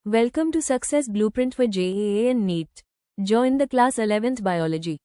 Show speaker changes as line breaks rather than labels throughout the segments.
Welcome to Success Blueprint for JEE and NEET. Join the class 11th Biology.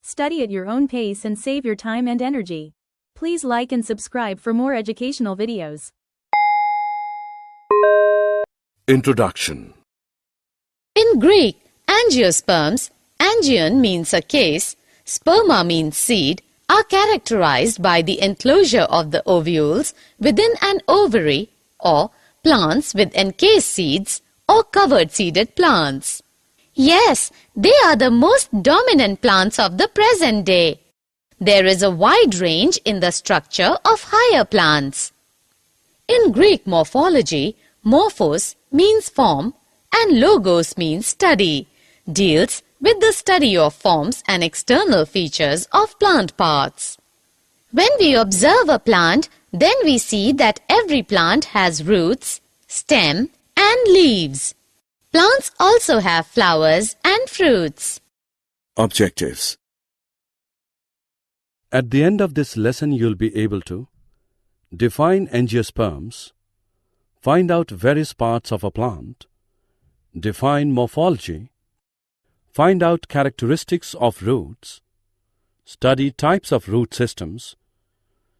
Study at your own pace and save your time and energy. Please like and subscribe for more educational videos.
Introduction.
In Greek, angiosperms, angion means a case, sperma means seed, are characterized by the enclosure of the ovules within an ovary or plants with encased seeds or covered seeded plants. Yes, they are the most dominant plants of the present day. There is a wide range in the structure of higher plants. In Greek morphology, morphos means form and logos means study, deals with the study of forms and external features of plant parts. When we observe a plant, then we see that every plant has roots, stem, and leaves. Plants also have flowers and fruits.
Objectives. At the end of this lesson, you'll be able to define angiosperms, find out various parts of a plant, define morphology, find out characteristics of roots, study types of root systems,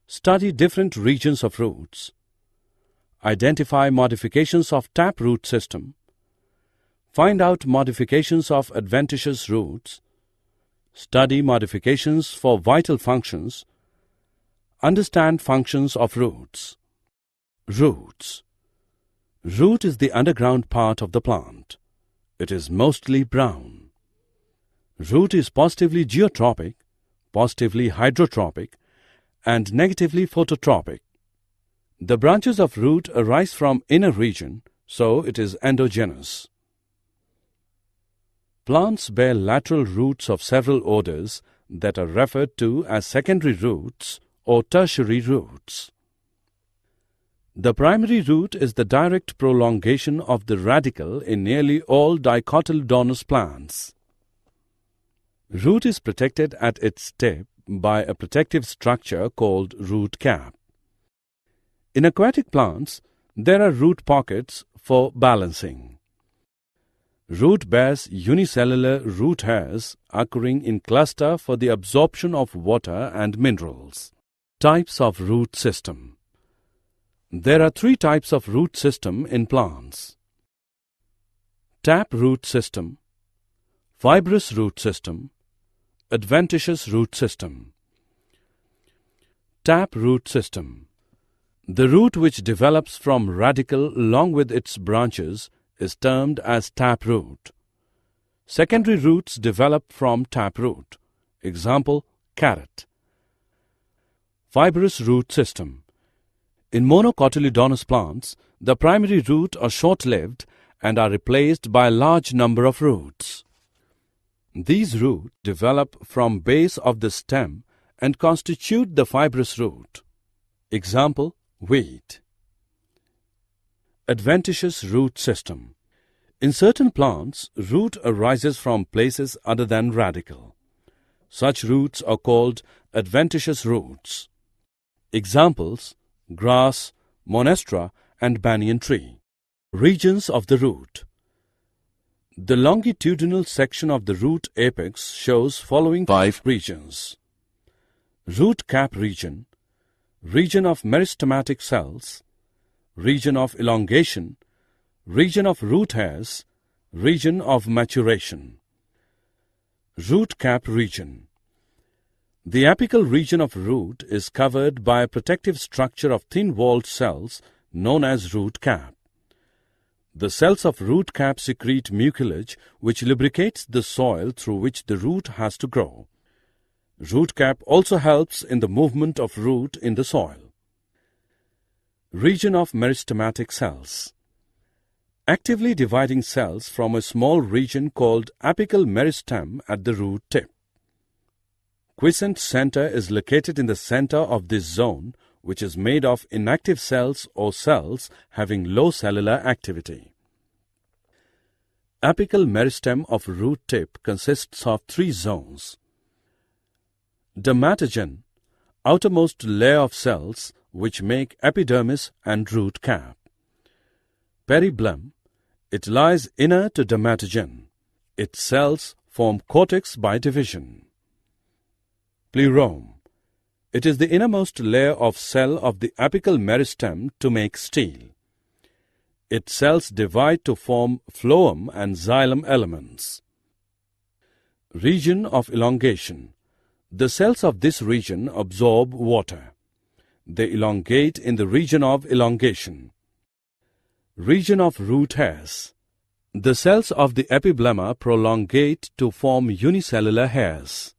study different regions of roots, identify modifications of taproot system, find out modifications of adventitious roots, study modifications for vital functions, understand functions of roots. Roots. Root is the underground part of the plant. It is mostly brown. Root is positively geotropic, positively hydrotropic, and negatively phototropic. The branches of root arise from inner region, so it is endogenous. Plants bear lateral roots of several orders that are referred to as secondary roots or tertiary roots. The primary root is the direct prolongation of the radicle in nearly all dicotyledonous plants. Root is protected at its tip by a protective structure called root cap. In aquatic plants, there are root pockets for balancing. Root bears unicellular root hairs occurring in cluster for the absorption of water and minerals. Types of root system. There are three types of root system in plants: tap root system, fibrous root system, adventitious root system. Tap root system. The root which develops from radicle along with its branches is termed as taproot. Secondary roots develop from taproot. Example, carrot. Fibrous root system. In monocotyledonous plants, the primary root are short-lived and are replaced by a large number of roots. These roots develop from base of the stem and constitute the fibrous root. Example, wheat. Adventitious root system. In certain plants, root arises from places other than radicle. Such roots are called adventitious roots. Examples, grass, monstera, and banyan tree. Regions of the root. The longitudinal section of the root apex shows following 5 regions: root cap region, region of meristematic cells, region of elongation, region of root hairs, region of maturation. Root cap region. The apical region of root is covered by a protective structure of thin-walled cells known as root cap. The cells of root cap secrete mucilage which lubricates the soil through which the root has to grow. Root cap also helps in the movement of root in the soil. Region of meristematic cells. Actively dividing cells from a small region called apical meristem at the root tip. Quiescent center is located in the center of this zone, which is made of inactive cells or cells having low cellular activity. Apical meristem of root tip consists of 3 zones: dermatogen, outermost layer of cells which make epidermis and root cap; peribulum, It lies inner to dermatogen. Its cells form cortex by division. Plerome. It is the innermost layer of cell of the apical meristem to make steel. Its cells divide to form phloem and xylem elements. Region of elongation. The cells of this region absorb water. They elongate in the region of elongation. Region of root hairs. The cells of the epiblema prolongate to form unicellular hairs.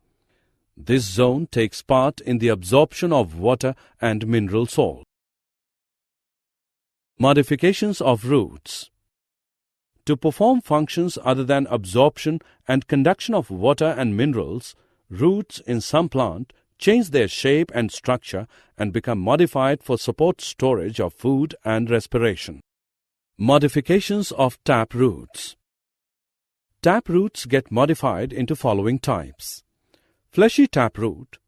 This zone takes part in the absorption of water and mineral salt. Modifications of roots. To perform functions other than absorption and conduction of water and minerals, roots in some plant change their shape and structure and become modified for support storage of food and respiration. Modifications of tap roots. Tap roots get modified into following types. Fleshy taproot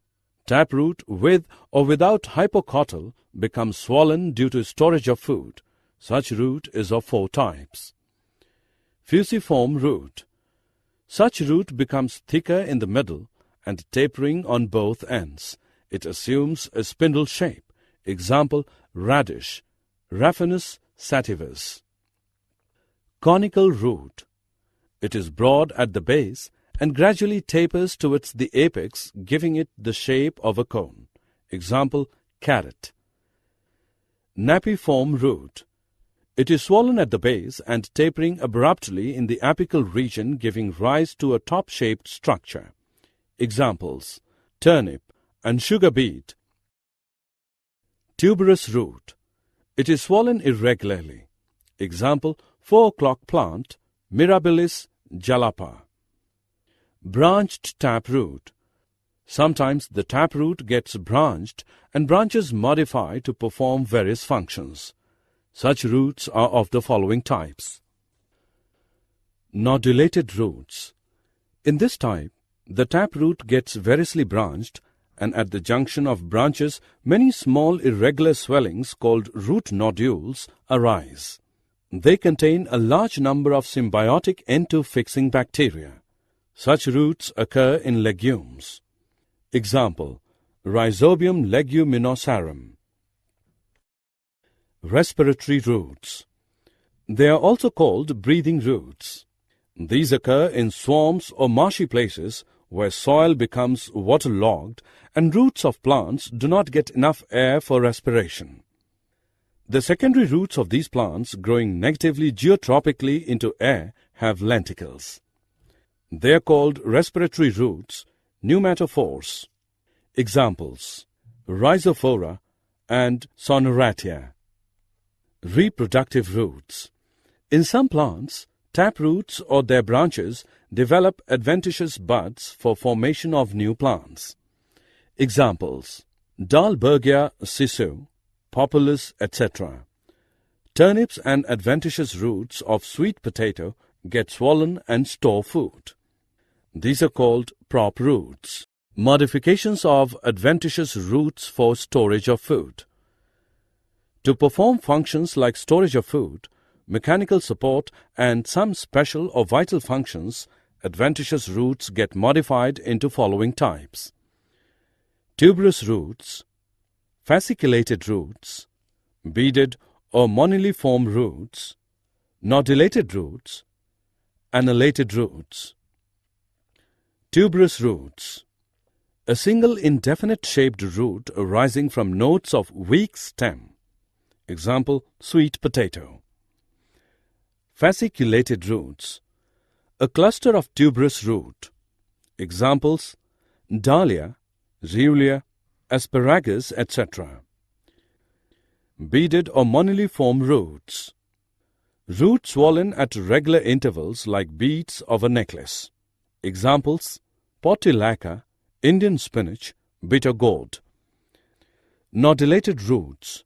with or without hypocotyl becomes swollen due to storage of food. Such root is of 4 types. Fusiform root. Such root becomes thicker in the middle and tapering on both ends. It assumes a spindle shape. Example, radish, Raphanus sativus. Conical root. It is broad at the base and gradually tapers towards the apex, giving it the shape of a cone. Example, carrot. Napiform root. It is swollen at the base and tapering abruptly in the apical region, giving rise to a top-shaped structure. Examples, turnip and sugar beet. Tuberous root. It is swollen irregularly. Example, 4 o'clock plant, Mirabilis jalapa. Branched taproot. Sometimes the taproot gets branched and branches modify to perform various functions. Such roots are of the following types. Nodulated roots. In this type, the taproot gets variously branched, and at the junction of branches, many small irregular swellings called root nodules arise. They contain a large number of symbiotic N2-fixing bacteria. Such roots occur in legumes. Example, Rhizobium leguminosarum. Respiratory roots. They are also called breathing roots. These occur in swamps or marshy places where soil becomes waterlogged and roots of plants do not get enough air for respiration. The secondary roots of these plants growing negatively geotropically into air have lenticles. They are called respiratory roots, pneumatophores. Examples, Rhizophora and Sonoratia. Reproductive roots. In some plants, taproots or their branches develop adventitious buds for formation of new plants. Examples, Dahlbergia sisu, Populus, etc. Turnips and adventitious roots of sweet potato get swollen and store food. These are called prop roots. Modifications of adventitious roots for storage of food. To perform functions like storage of food, mechanical support, and some special or vital functions, adventitious roots get modified into following types. Tuberous roots, fasciculated roots, beaded or moniliform roots, nodulated roots, annellated roots. Tuberous roots. A single indefinite-shaped root arising from nodes of weak stem. Example, sweet potato. Fasciculated roots. A cluster of tuberous root. Examples, dahlia, Zeolia, asparagus, etc. Beaded or moniliform roots. Roots swollen at regular intervals like beads of a necklace. Examples, Portulaca, Indian spinach, bitter gourd. Nodulated roots.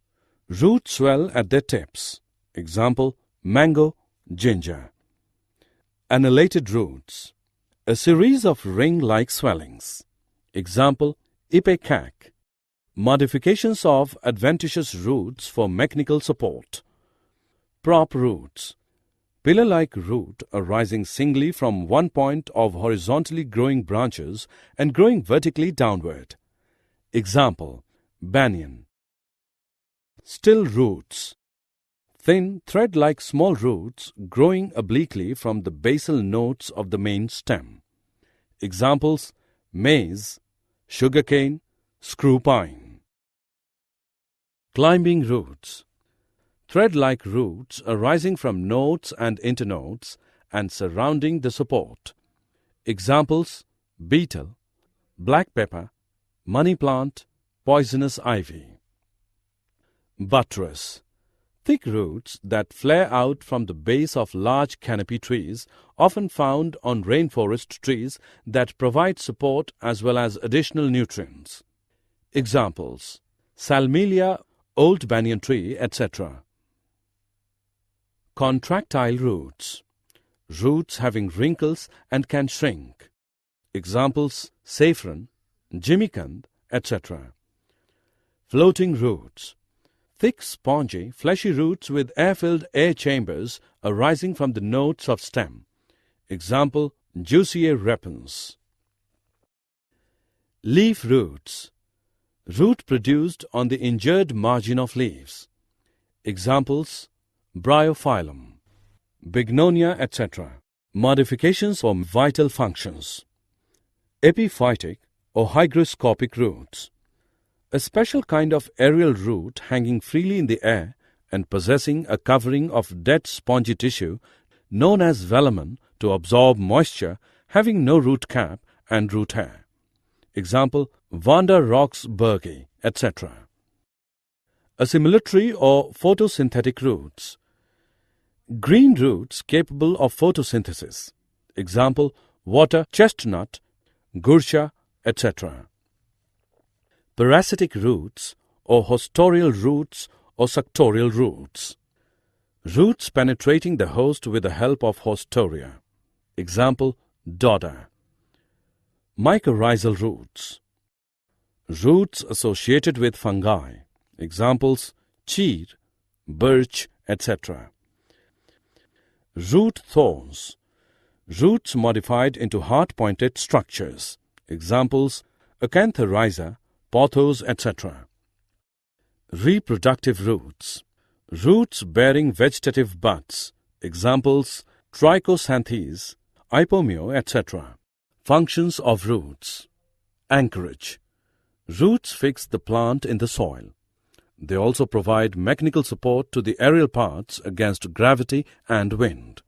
Roots swell at their tips. Example, mango, ginger. Annellated roots. A series of ring-like swellings. Example, ipecac. Modifications of adventitious roots for mechanical support. Prop roots. pillar-like root arising singly from one point of horizontally growing branches and growing vertically downward. Example, banyan. Still roots. Thin, thread-like small roots growing obliquely from the basal nodes of the main stem. Examples, maize, sugarcane, screw pine. Climbing roots. Thread-like roots arising from nodes and internodes and surrounding the support. Examples, beetle, black pepper, money plant, poisonous ivy. Buttress. Thick roots that flare out from the base of large canopy trees, often found on rainforest trees that provide support as well as additional nutrients. Examples, salmelia, old banyan tree, etc. Contractile roots. Roots having wrinkles and can shrink. Examples, saffron, jimmycand, etc. Floating roots. Thick, spongy, fleshy roots with air-filled air chambers arising from the nodes of stem. Example, Jussier repens. Leaf roots. Root produced on the injured margin of leaves. Examples, Bryophyllum, Bignonia, etc. Modifications for vital functions. Epiphytic or hygroscopic roots. A special kind of aerial root hanging freely in the air and possessing a covering of dead spongy tissue known as velamen to absorb moisture, having no root cap and root hair. Example, Vanda Roxburghi, etc. Assimilatory or photosynthetic roots. Green roots capable of photosynthesis. Example, water chestnut, gursha, etc. Parasitic roots or hostorial roots or suctorial roots. Roots penetrating the host with the help of hostoria. Example, dodder. Mycorrhizal roots. Roots associated with fungi. Examples, cheer, birch, etc. Root thorns. Roots modified into hard-pointed structures. Examples, Acanthoryza, pothos, etc. Reproductive roots. Roots bearing vegetative buds. Examples, Trichosanthis, Ipomeo, etc. Functions of roots. Anchorage. Roots fix the plant in the soil. They also provide mechanical support to the aerial parts against gravity and wind.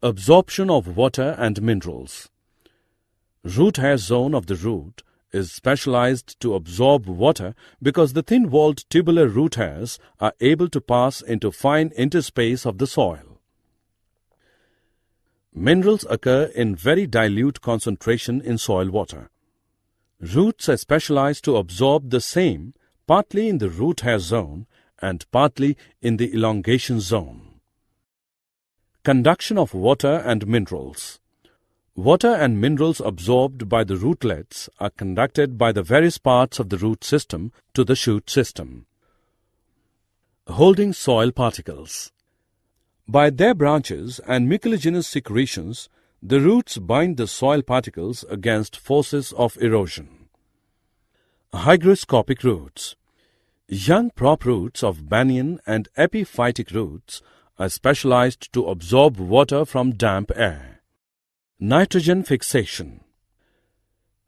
Absorption of water and minerals. Root hair zone of the root is specialized to absorb water because the thin-walled tubular root hairs are able to pass into fine interspace of the soil. Minerals occur in very dilute concentration in soil water. Roots are specialized to absorb the same partly in the root hair zone and partly in the elongation zone. Conduction of water and minerals. Water and minerals absorbed by the rootlets are conducted by the various parts of the root system to the shoot system. Holding soil particles. By their branches and mucilaginous secretions, the roots bind the soil particles against forces of erosion. Hygroscopic roots. Young prop roots of banyan and epiphytic roots are specialized to absorb water from damp air. Nitrogen fixation.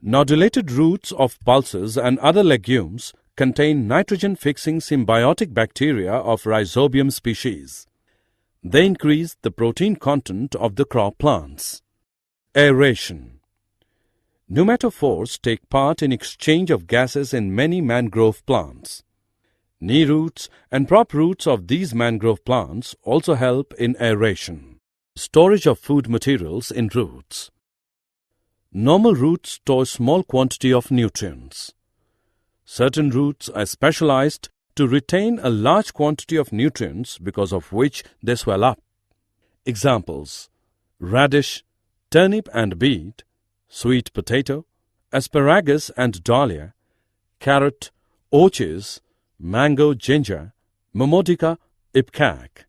Nodulated roots of pulses and other legumes contain nitrogen-fixing symbiotic bacteria of Rhizobium species. They increase the protein content of the crop plants. Aeration. Pneumatophores take part in exchange of gases in many mangrove plants. Knee roots and prop roots of these mangrove plants also help in aeration. Storage of food materials in roots. Normal roots store small quantity of nutrients. Certain roots are specialized to retain a large quantity of nutrients because of which they swell up. Examples, radish, turnip and beet, sweet potato, asparagus and dahlia, carrot, orchids, mango, ginger, momodica, ipcac.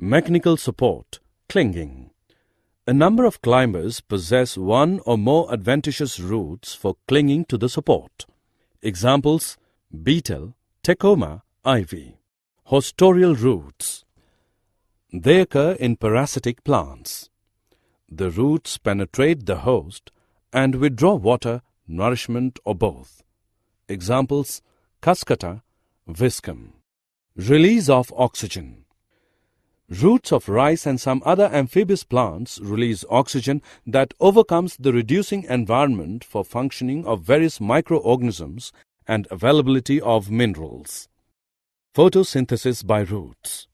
Mechanical support, clinging. A number of climbers possess one or more adventitious routes for clinging to the support. Examples: beetle, tecoma, ivy. Hostorial roots. They occur in parasitic plants. The roots penetrate the host and withdraw water, nourishment, or both. Examples: cuscata, viscum. Release of oxygen. Roots of rice and some other amphibious plants release oxygen that overcomes the reducing environment for functioning of various microorganisms and availability of minerals. Photosynthesis by roots.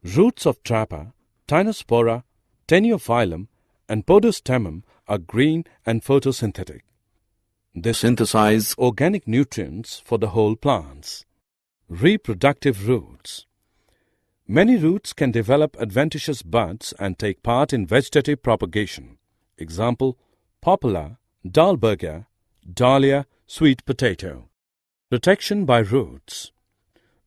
Roots of Trapa, Tinospora, Teniophyllum, and Podostemum are green and photosynthetic. They synthesize organic nutrients for the whole plants. Reproductive roots. Many roots can develop adventitious buds and take part in vegetative propagation. Example: poplar, Dahlbergia, dahlia, sweet potato. Protection by roots.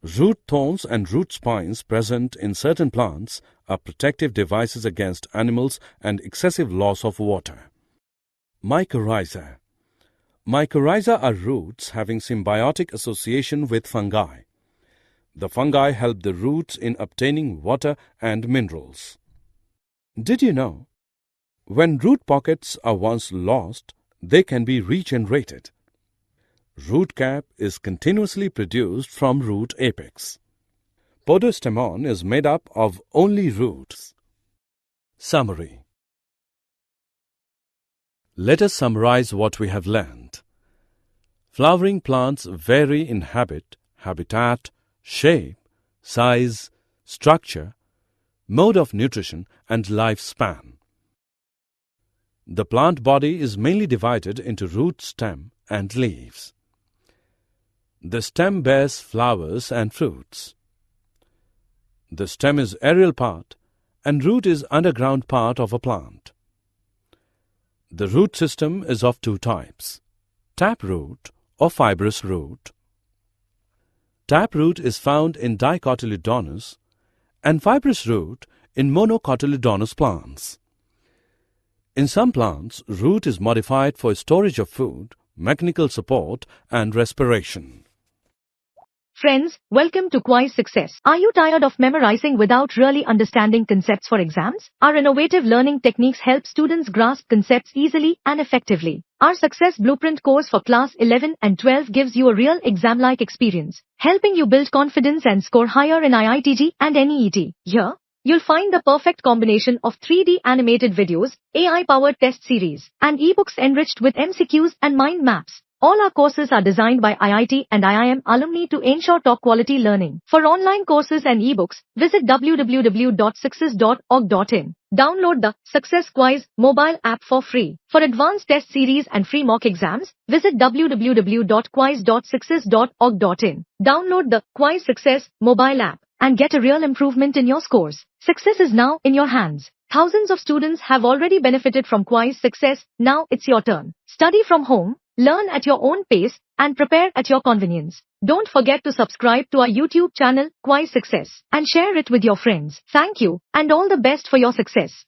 Root thorns and root spines present in certain plants are protective devices against animals and excessive loss of water. Mycorrhiza. Mycorrhiza are roots having symbiotic association with fungi. The fungi help the roots in obtaining water and minerals. Did you know? When root pockets are once lost, they can be regenerated. Root cap is continuously produced from root apex. Podostemon is made up of only roots. Summary. Let us summarize what we have learned. Flowering plants vary in habit, habitat, shape, size, structure, mode of nutrition, and lifespan. The plant body is mainly divided into root, stem, and leaves. The stem bears flowers and fruits. The stem is aerial part and root is underground part of a plant. The root system is of two types: taproot or fibrous root. Taproot is found in dicotyledonous and fibrous root in monocotyledonous plants. In some plants, root is modified for storage of food, mechanical support, and respiration.
Friends, welcome to Kwiiz Success. Are you tired of memorizing without really understanding concepts for exams? Our innovative learning techniques help students grasp concepts easily and effectively. Our Success Blueprint course for class 11 and 12 gives you a real exam-like experience, helping you build confidence and score higher in IITG and NEET. Here, you'll find the perfect combination of 3D animated videos, AI-powered test series, and ebooks enriched with MCQs and mind maps. All our courses are designed by IIT and IIM alumni to ensure top-quality learning. For online courses and ebooks, visit www.success.org.in. Download the Success Kwiiz mobile app for free. For advanced test series and free mock exams, visit www.kwiiz.success.org.in. Download the Kwiiz Success mobile app and get a real improvement in your scores. Success is now in your hands. Thousands of students have already benefited from Kwiiz Success. Now it's your turn. Study from home, learn at your own pace, and prepare at your convenience. Don't forget to subscribe to our YouTube channel, Kwiiz Success, and share it with your friends. Thank you, and all the best for your success.